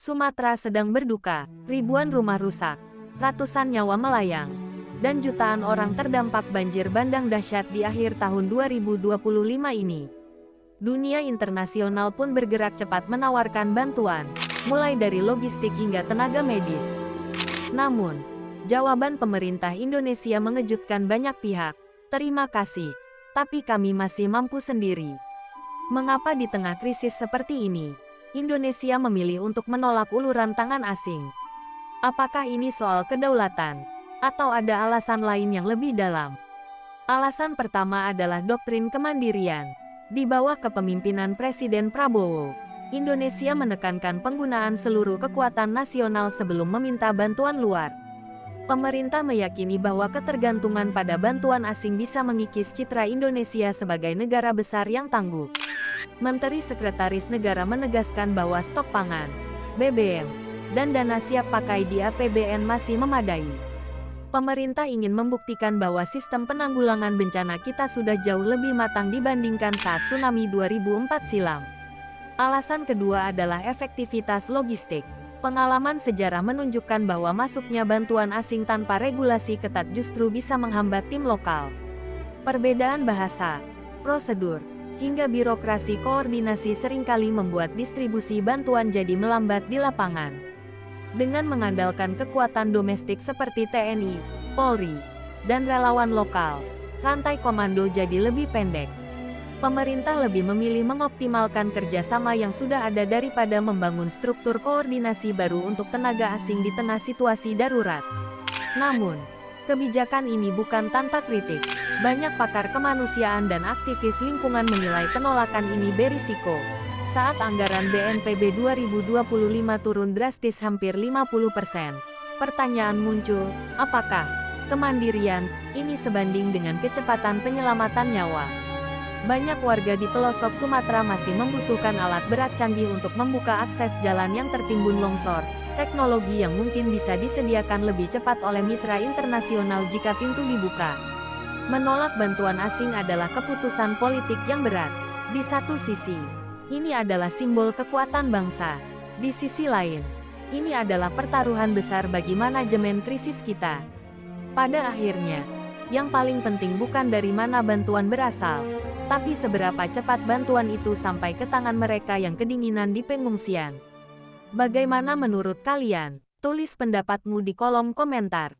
Sumatera sedang berduka, ribuan rumah rusak, ratusan nyawa melayang, dan jutaan orang terdampak banjir bandang dahsyat di akhir tahun 2025 ini. Dunia internasional pun bergerak cepat menawarkan bantuan, mulai dari logistik hingga tenaga medis. Namun, jawaban pemerintah Indonesia mengejutkan banyak pihak. Terima kasih, tapi kami masih mampu sendiri. Mengapa di tengah krisis seperti ini, Indonesia memilih untuk menolak uluran tangan asing? Apakah ini soal kedaulatan, atau ada alasan lain yang lebih dalam? Alasan pertama adalah doktrin kemandirian. Di bawah kepemimpinan Presiden Prabowo, Indonesia menekankan penggunaan seluruh kekuatan nasional sebelum meminta bantuan luar. Pemerintah meyakini bahwa ketergantungan pada bantuan asing bisa mengikis citra Indonesia sebagai negara besar yang tangguh. Menteri Sekretaris Negara menegaskan bahwa stok pangan, BBM, dan dana siap pakai di APBN masih memadai. Pemerintah ingin membuktikan bahwa sistem penanggulangan bencana kita sudah jauh lebih matang dibandingkan saat tsunami 2004 silam. Alasan kedua adalah efektivitas logistik. Pengalaman sejarah menunjukkan bahwa masuknya bantuan asing tanpa regulasi ketat justru bisa menghambat tim lokal. Perbedaan bahasa, prosedur, hingga birokrasi koordinasi seringkali membuat distribusi bantuan jadi melambat di lapangan. Dengan mengandalkan kekuatan domestik seperti TNI, Polri, dan relawan lokal, rantai komando jadi lebih pendek. Pemerintah lebih memilih mengoptimalkan kerjasama yang sudah ada daripada membangun struktur koordinasi baru untuk tenaga asing di tengah situasi darurat. Namun, kebijakan ini bukan tanpa kritik. Banyak pakar kemanusiaan dan aktivis lingkungan menilai penolakan ini berisiko. Saat anggaran BNPB 2025 turun drastis hampir 50%, pertanyaan muncul, apakah kemandirian ini sebanding dengan kecepatan penyelamatan nyawa? Banyak warga di pelosok Sumatera masih membutuhkan alat berat canggih untuk membuka akses jalan yang tertimbun longsor, teknologi yang mungkin bisa disediakan lebih cepat oleh mitra internasional jika pintu dibuka. Menolak bantuan asing adalah keputusan politik yang berat. Di satu sisi, ini adalah simbol kekuatan bangsa. Di sisi lain, ini adalah pertaruhan besar bagi manajemen krisis kita. Pada akhirnya, yang paling penting bukan dari mana bantuan berasal, tapi seberapa cepat bantuan itu sampai ke tangan mereka yang kedinginan di pengungsian. Bagaimana menurut kalian? Tulis pendapatmu di kolom komentar.